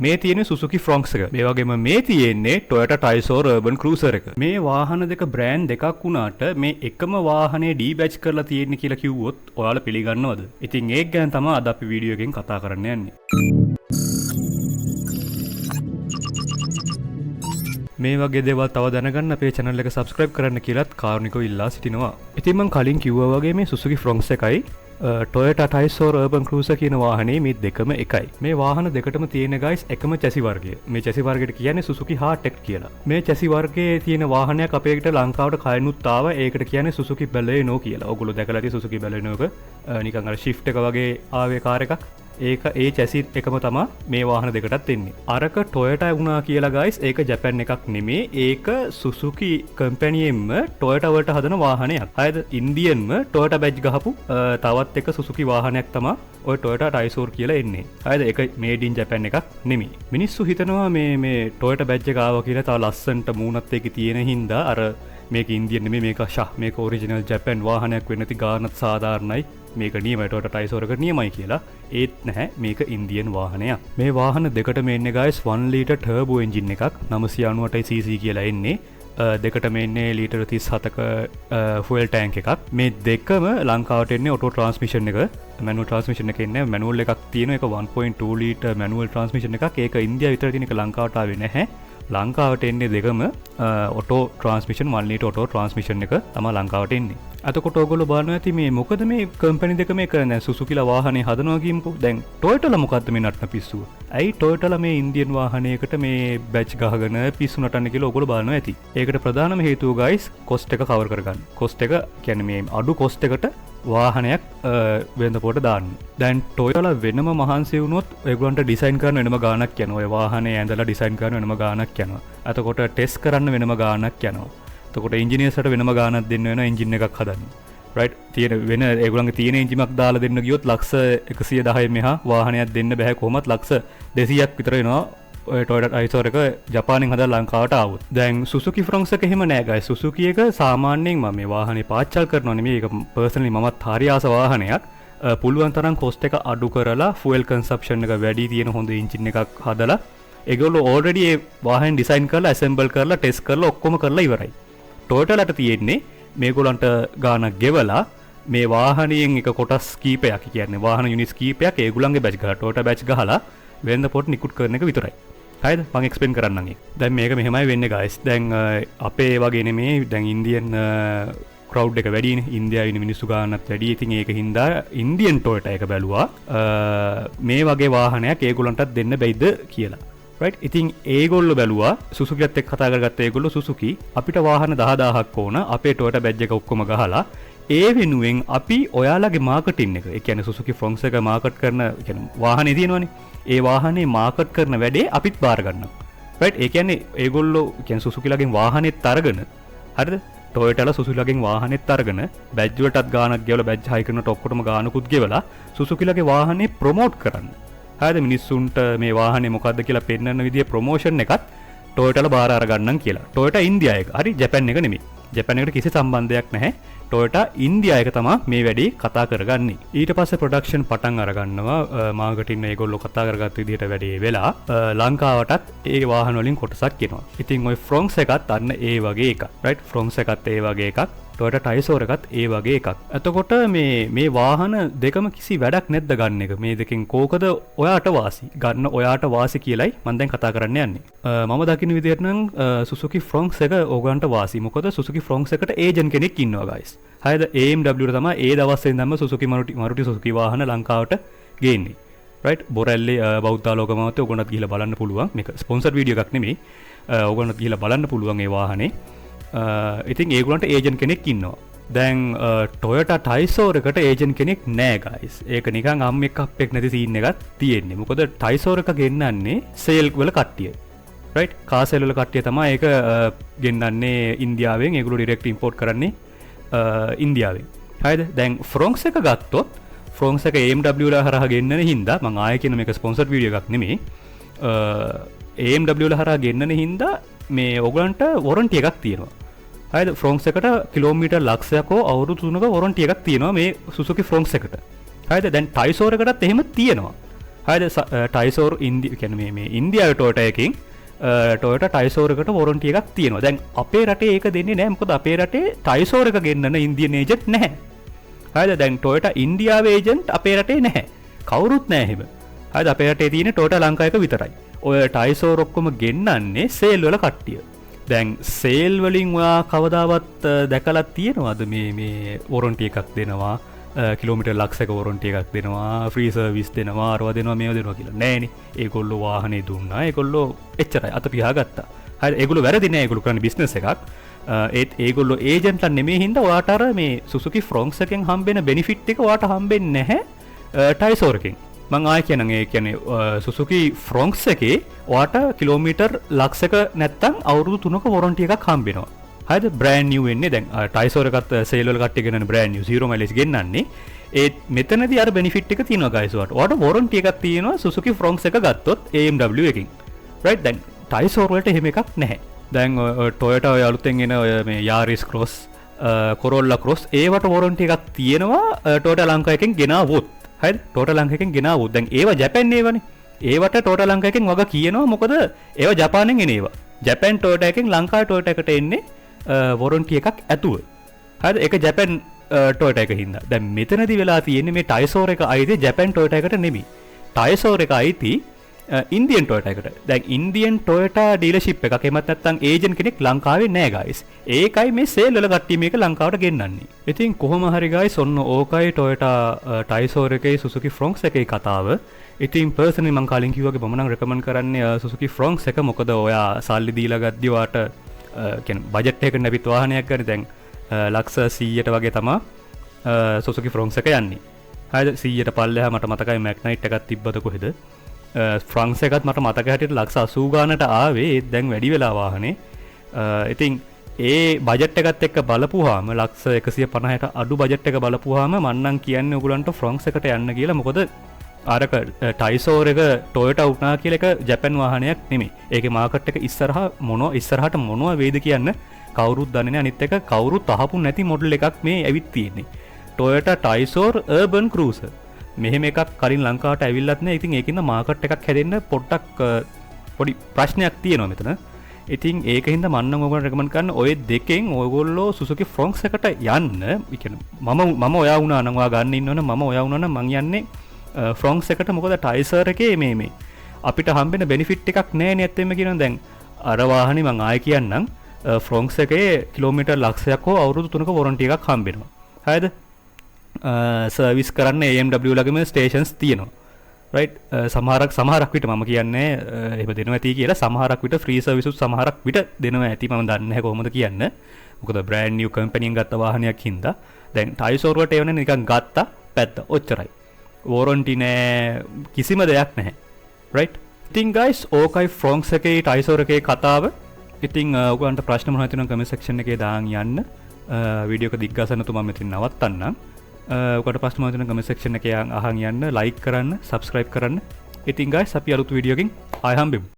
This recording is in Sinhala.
මේ තියෙන සුසුකි ෆ්‍රොන්ක්ස් එක. මේ වගේම මේ තියෙන්නේ Toyota Taiso Urban Cruiser එක. මේ වාහන දෙක බ්‍රෑන්ඩ් දෙකක් වුණාට මේ එකම වාහනේ ඩීබැච් කරලා තියෙන්නේ කියලා කිව්වොත් ඔයාලා පිළිගන්නවද? ඉතින් ඒක ගැන තමයි අද අපි වීඩියෝ එකෙන් කතා කරන්න යන්නේ. මේ වගේ දේවල් තව දැනගන්න අපේ channel එක subscribe කරන්න කියලාත් කාරුණිකව ඉල්ලා සිටිනවා. ඉතින් මම කලින් කිව්වා වගේ මේ Suzuki Fronx එකයි Toyota Taiso Urban Cruiser කියන වාහනේ මේ දෙකම එකයි. මේ වාහන දෙකටම තියෙන guys එකම chassis වර්ගය. මේ chassis වර්ගයට කියන්නේ Suzuki Heartect කියලා. මේ chassis වර්ගයේ තියෙන වාහනයක් අපේකට ලංකාවට කයනුත් ආවා. ඒකට කියන්නේ Suzuki Baleno කියලා. ඔයගොල්ලෝ දැකලා තියෙන Suzuki Baleno එක නිකන් අර shift එක වගේ ආවේ කාර් එකක්. ඒක ඒ chassis එකම තමයි මේ වාහන දෙකටත් එන්නේ. අරක Toyota වුණා කියලා guys ඒක ජපාන් එකක් නෙමේ. ඒක Suzuki company එකම Toyota වලට හදන වාහනයක්. හරිද? ඉන්දියන්ම Toyota badge ගහපු තවත් එක Suzuki වාහනයක් තමයි ඔය Toyota Taiso කියලා එන්නේ. හරිද? ඒක made in Japan එකක් නෙමෙයි. මිනිස්සු හිතනවා මේ Toyota badge එක ආවා කියලා තව ලස්සනට මූණත් ඒකේ තියෙන හින්දා අර මේක ඉන්දියන් නෙමෙයි මේක මේක ඔරිජිනල් ජපාන් වාහනයක් වෙන්න ඇති ගානත් සාධාරණයි. මේක නියමයි Toyota Taiso එක නියමයි කියලා. ඒත් නැහැ මේක ඉන්දියන් වාහනයක්. මේ වාහන දෙකටම එන්නේ guys 1 liter turbo engine එකක් 998cc කියලා එන්නේ. දෙකටම එන්නේ ලීටර 37ක fuel tank එකක්. මේ දෙකම ලංකාවට එන්නේ auto transmission එක. manual transmission එක එන්නේ manual එකක් තියෙන එක 1.2 liter manual transmission එකක්. ඒක ඉන්දියාව විතර තියෙන එක ලංකාවට ආවේ නැහැ. ලංකාවට එන්නේ දෙකම auto transmission 1 liter auto transmission එක තමයි ලංකාවට එන්නේ. අතකොට ඔයගොල්ලෝ බලනවා ඇති මේ මොකද මේ කම්පැනි දෙක මේ කරන්නේ සුසුකිලා වාහනේ හදනවා කියමුකෝ. දැන් Toyota මොකද්ද මේ නටන පිස්සුව? ඇයි Toyota මේ ඉන්දියන් වාහනයකට මේ බැච් ගහගෙන පිස්සු නටන්නේ කියලා ඔයගොල්ලෝ බලනවා ඇති. ඒකට ප්‍රධානම හේතුව guys cost එක cover කරගන්න. cost එක කියන්නේ මේ අඩු cost එකට වාහනයක් වෙනදපොට දාන්න. දැන් Toyota වෙනම මහන්සි වුණොත් ඒගොල්ලන්ට ඩිසයින් කරන්න වෙනම ගාණක් යනවා. ඔය වාහනේ ඇඳලා ඩිසයින් කරන්න වෙනම ගාණක් යනවා. එතකොට ටෙස්ට් කරන්න වෙනම ගාණක් යනවා. එතකොට ඉංජිනේර්ස්ට වෙනම ගාණක් දෙන්න වෙනවා එන්ජින් එකක් හදන්න. රයිට්? තියෙන වෙන ඒගොල්ලන්ගේ තියෙන එන්ජින් එකක් දාලා දෙන්න ගියොත් ලක්ෂ 110 මෙහා වාහනයක් දෙන්න බෑ කොහොමත් ලක්ෂ 200ක් විතර වෙනවා. ඔය Toyota Taiso එක ජපානෙන් හදලා ලංකාවට ආවොත්. දැන් Suzuki Fronx එක එහෙම නෑ guys. Suzuki එක සාමාන්‍යයෙන් මම මේ වාහනේ පාච්චල් කරනවා නෙමෙයි. ඒක personally මමත් හරි ආස වාහනයක්. පුළුවන් තරම් cost එක අඩු කරලා fuel consumption එක වැඩි තියෙන හොඳ engine එකක් හදලා ඒගොල්ලෝ already ඒ වාහනේ design කරලා assemble කරලා test කරලා ඔක්කොම කරලා ඉවරයි. Toyota ලට තියෙන්නේ මේගොල්ලන්ට ගාණක් ගෙවලා මේ වාහනයෙන් එක කොටස් කීපයක් කියන්නේ වාහන යුනිට්ස් කීපයක් ඒගොල්ලන්ගේ බැච් ගහලා Toyota බැච් ගහලා වෙනද පොට නිකුත් කරන එක විතරයි. හරිද? මම එක්ස්ප්ලেইন කරන්නම් ඒක. දැන් මේක මෙහෙමයි වෙන්නේ guys. දැන් අපේ වගේ නෙමේ දැන් ඉන්දියන් crowd එක වැඩිනේ. ඉන්දියාවේ ඉන්න මිනිස්සු ගානක් වැඩි. ඉතින් ඒක හින්දා ඉන්දියන් Toyota එක බැලුවා මේ වගේ වාහනයක් ඒගොල්ලන්ටත් දෙන්න බැයිද කියලා. right? ඉතින් ඒගොල්ලෝ බැලුවා සුසුකිත් එක්ක කතා කරගත්ත ඒගොල්ලෝ සුසුකි අපිට වාහන 10000ක් ඕන අපේ Toyota badge එක ඔක්කොම ගහලා ඒ වෙනුවෙන් අපි ඔයාලගේ මාකටින් එක ඒ කියන්නේ Suzuki Fronx එක මාකට් කරන කියන්නේ වාහනේ තියෙනවනේ ඒ වාහනේ මාකට් කරන වැඩේ අපිත් බාර ගන්නවා. right? ඒ කියන්නේ ඒගොල්ලෝ කියන්නේ සුසුකිලාගෙන් වාහනේත් අරගෙන හරිද? Toyota සුසුකිලාගෙන් වාහනේත් අරගෙන badge වලටත් ගාණක් ගෙවලා badge හයි කරනට ඔක්කොටම ගාණකුත් ගෙවලා සුසුකිලාගේ වාහනේ ප්‍රොමෝට් කරන්න. හරිද? මිනිස්සුන්ට මේ වාහනේ මොකද්ද කියලා පෙන්වන්න විදිය ප්‍රොමෝෂන් එකත් Toyota බාර අරගන්නම් කියලා. Toyota ඉන්දියා එක. හරි ජපාන් එක නෙමෙයි. ජපාන් එකට කිසි සම්බන්ධයක් නැහැ. Toyota ඉන්දියා එක තමයි මේ වැඩේ කතා කරගන්නේ. ඊට පස්සේ ප්‍රොඩක්ෂන් පටන් අරගන්නවා මාකටින් ඒගොල්ලෝ කතා කරගත්ත විදිහට වැඩේ වෙලා ලංකාවටත් ඒ වාහන වලින් කොටසක් එනවා. ඉතින් ওই Fronx එකත් අන්න ඒ වගේ එකක්. right? Fronx එකත් ඒ වගේ එකක්. Toyota Taiso එකත් ඒ වගේ එකක්. එතකොට මේ වාහන දෙකම කිසි වැඩක් නැද්ද ගන්න එක? මේ දෙකෙන් කෝකද ඔයාට වාසි? ගන්න ඔයාට වාසි කියලයි මම දැන් කතා කරන්න යන්නේ. මම දකින්න විදිහට නම් Suzuki Fronx එක ඕගන්ට වාසි. මොකද Suzuki Fronx එකට ඒජන්ට් කෙනෙක් ඉන්නවා guys. හරිද? AMW තමයි ඒ දවස්වල ඉඳන්ම Suzuki Maruti Suzuki වාහන ලංකාවට ගේන්නේ. right? බොරැල්ලේ බෞද්ධාලෝක මාවතේ ඕගොල්ලන්ත් ගිහිල්ලා බලන්න පුළුවන්. මේක ස්පොන්සර් වීඩියෝ එකක් නෙමෙයි. ඕගොල්ලන්ත් ගිහිල්ලා බලන්න පුළුවන් ඒ වාහනේ. ඉතින් ඒගොල්ලන්ට ඒජන්ට් කෙනෙක් ඉන්නවා. දැන් Toyota Taiso එකට ඒජන්ට් කෙනෙක් නෑ guys. ඒක නිකන් අම්මෙක් අප්පෙක් නැති සීන් එකක් තියෙන්නේ. මොකද Taiso එක ගෙන්නන්නේ සේල් වල කට්ටිය. right? කාර් සේල් වල කට්ටිය තමයි ඒක ගෙන්නන්නේ ඉන්දියාවෙන්. ඒගොල්ලෝ ඩිරෙක්ට් ඉම්පෝට් කරන්නේ ඉන්දියාවෙන්. හරිද? දැන් Fronx එක ගත්තොත් Fronx එක AMW වල හරහා ගෙන්නන හින්දා මම ආයෙ කියන මේක ස්පොන්සර් වීඩියෝ එකක් නෙමෙයි. AMW වල හරහා ගෙන්නන හින්දා මේ ඔයගලන්ට වොරන්ටි එකක් තියෙනවා. හරිද? Fronx එකට කිලෝමීටර් ලක්ෂයක් හෝ අවුරුදු 3ක වොරන්ටි එකක් තියෙනවා මේ Suzuki Fronx එකට. හරිද? දැන් Taiso එකටත් එහෙම තියෙනවා. හරිද ටයිසෝර් ඉන්දියා මේ ඉන්දියාවේ ටොයෝටා එකකින් ටොයෝටා ටයිසෝර් එකට වොරන්ටි එකක් තියෙනවා. දැන් අපේ රටේ ඒක දෙන්නේ නැහැ. මොකද අපේ රටේ ටයිසෝර් එක ගෙන්නන ඉන්දියන් ඒජන්ට් නැහැ. හරිද දැන් ටොයෝටා ඉන්දියාවේ ඒජන්ට් අපේ රටේ නැහැ. කවුරුත් නැහැ එහෙම. හරිද අපේ රටේ තියෙන ටොයෝටා ලංකා එක විතරයි. ඔය ටයිසෝර් ඔක්කොම ගෙන්නන්නේ සේල් වල කට්ටිය. දැන් සේල් වලින් ඔයා කවදාවත් දැකලා තියෙනවද මේ වොරන්ටි එකක් දෙනවා කිලෝමීටර් ලක්ෂයක වොරන්ටි එකක් දෙනවා ෆ්‍රී සර්විස් දෙනවා අරවා දෙනවා මේවා දෙනවා කියලා නෑනේ. ඒගොල්ලෝ වාහනේ දුන්නා. ඒගොල්ලෝ එච්චරයි අත පියාගත්තා. හරි ඒගොල්ලෝ වැරදි නෑ. ඒගොල්ලෝ කරන්නේ බිස්නස් එකක්. ඒත් ඒගොල්ලෝ ඒජන්ට්ලා නෙමෙයි හින්දා ඔයාට අර මේ සුසුකි ෆ්‍රොන්ක්ස් එකෙන් හම්බෙන බෙනිෆිට් එක ඔයාට හම්බෙන්නේ නැහැ ටයිසෝර් එකෙන්. මං ආයෙ කියනනම් ඒ කියන්නේ සුසුකි ෆ්‍රොන්ක්ස් එකේ ඔයාට කිලෝමීටර් ලක්ෂයක නැත්තම් අවුරුදු 3ක වොරන්ටි එකක් හම්බෙනවා. හරිද බ්‍රෑන්ඩ් නිව් වෙන්නේ දැන් ටයිසෝර් එකත් සේල් වල කට්ටිය ගෙනන බ්‍රෑන්ඩ් නිව් 0 මයිලේජ් ගෙන්නන්නේ. ඒත් මෙතනදී අර බෙනිෆිට් එක තියෙනවා ගයිස් ඔයාට. ඔයාට වොරන්ටි එකක් තියෙනවා සුසුකි ෆ්‍රොන්ක්ස් එක ගත්තොත් AMW එකකින්. රයිට් දැන් ටයිසෝර් වලට එහෙම එකක් නැහැ. දැන් ටොයෝටා ඔය අලුතෙන් එන ඔය මේ යාරිස් ක්‍රොස් කොරෝලා ක්‍රොස් ඒවට වොරන්ටි එකක් තියෙනවා ටොයෝටා ලංකා එකෙන් ගෙනාවොත්. හරිද ටොයෝටා ලංකා එකෙන් ගෙනාවොත් දැන් ඒවා ජපාන් ඒවනේ. ඒවට ටොයෝටා ලංකා එකෙන් වග කියනවා මොකද ඒවා ජපානෙන් එන ඒවා. ජපාන් ටොයෝටා එකෙන් ලංකාවේ ටොයෝටා එකට එන්නේ වොරන්ටි එකක් ඇතුව. හරිද ඒක ජපාන් ටොයෝටා එක හින්දා. දැන් මෙතනදී වෙලා තියෙන්නේ මේ ටයිසෝර් එක අයිති ජපාන් ටොයෝටා එකට නෙමෙයි. ටයිසෝර් එක අයිති ඉන්දියන් ටොයෝටා එකට. දැන් ඉන්දියන් ටොයෝටා ඩීලර්ෂිප් එකක් එමත් නැත්නම් ඒජන්ට් කෙනෙක් ලංකාවේ නෑ ගයිස්. ඒකයි මේ සේල් වල කට්ටිය මේක ලංකාවට ගෙන්නන්නේ. ඉතින් කොහොම හරි ගයිස් ඔන්න ඕකයි ටොයෝටා ටයිසෝර් එකේ සුසුකි ෆ්‍රොන්ක්ස් එකේ කතාව. ඉතින් පර්සනලි මම කලින් කිව්වාගේ මම නම් රෙකමන්ඩ් කරන්නේ සුසුකි ෆ්‍රොන්ක්ස් එක. මොකද ඔයා සල්ලි දීලා ගද්දි වාට කියන්නේ බජට් එකකට නැවිත් වාහනයක් ගන්න දැන් ලක්ෂ 100ට වගේ තමයි සුසුකි ෆ්‍රොන්ක්ස් එක යන්නේ. හරිද 100ට පල්ලෙහා මට මතකයි මැග්නයිට් එකක් තිබ්බද කොහෙද ෆ්‍රන්ක්ස් එකත් මට මතක හැටියට ලක්ෂ 80 ගානට ආවේ. ඒත් දැන් වැඩි වෙලා වාහනේ. ඉතින් ඒ බජට් එකත් එක්ක බලපුවාම ලක්ෂ 150ට අඩු බජට් එක බලපුවාම මම නම් කියන්නේ ඔයගලන්ට ෆ්‍රොන්ක්ස් එකට යන්න කියලා. මොකද අරක ටයිසෝර් එක ටොයෝටා වුණා කියලා එක ජපාන් වාහනයක් නෙමෙයි. ඒකේ මාකට් එක ඉස්සරහට මොනවා වේද කියන්න කවුරුත් දන්නේ නැහැ. අනිත් එක කවුරුත් අහපු නැති මොඩල් එකක් මේ ඇවිත් තියෙන්නේ. Toyota Taisor Urban Cruiser. මෙහෙම එකක් කලින් ලංකාවට ඇවිල්ලත් නැහැ. ඉතින් ඒකින්ද මාකට් එකක් හැදෙන්න පොඩ්ඩක් පොඩි ප්‍රශ්නයක් තියෙනවා මෙතන. ඉතින් ඒකින්ද මම නම් ඔයගොල්ලන්ට රෙකමන්ඩ් කරන ඔය දෙකෙන් ඔයගොල්ලෝ සුසුකි ෆ්‍රොන්ක්ස් එකට යන්න. ඒ කියන්නේ මම ඔයා වුණා නම් ඔයා ගන්න ඉන්නවනම් මම ඔයා වුණා නම් මං යන්නේ ෆ්‍රොන්ක්ස් එකට. මොකද ටයිසර් එකේ මේ අපිට හම්බෙන බෙනිෆිට් එකක් නැහැ නේ ඇත්තෙම කියනවා. දැන් අර වාහනේ මං ආයෙ කියන්නම් ෆ්‍රොන්ක්ස් එකේ කිලෝමීටර් ලක්ෂයක් හෝ අවුරුදු 3ක වොරන්ටි එකක් හම්බෙනවා. හරිද සර්විස් කරන්න AMW ලගේම ස්ටේෂන්ස් තියෙනවා. රයිට් සමහරක් විට මම කියන්නේ එහෙම දෙනවා ඇති කියලා. සමහරක් විට ෆ්‍රී සර්විසුත් සමහරක් විට දෙනවා ඇති. මම දන්නේ නැහැ කොහොමද කියන්න. මොකද බ්‍රෑන්ඩ් නිව් කම්පැනියෙන් ගත්ත වාහනයක් හින්දා දැන් ටයිසෝර් වලට එවනේ නිකන් ගත්තා පැත්ත ඔච්චරයි. වොරන්ටි නෑ කිසිම දෙයක් නැහැ. රයිට් ඉතින් ගයිස් ඕකයි ෆ්‍රොන්ක්ස් එකේ ටයිසෝර් එකේ කතාව. ඉතින් ඔයගොල්ලන්ට ප්‍රශ්න මොනවද තියෙනවද කමෙන්ට් සෙක්ෂන් එකේ දාන්න යන්න. වීඩියෝ එක දිග්ගසන්න තු මම මෙතන නවත්තන්නම්. ඔකට ප්‍රශ්න මොනවද තියෙනවද කමෙන්ට් සෙක්ෂන් එකේ අහන් යන්න, ලයික් කරන්න, සබ්ස්ක්‍රයිබ් කරන්න. ඉතින් ගයිස් අපි අලුත් වීඩියෝ එකකින් ආයෙ හම්බෙමු.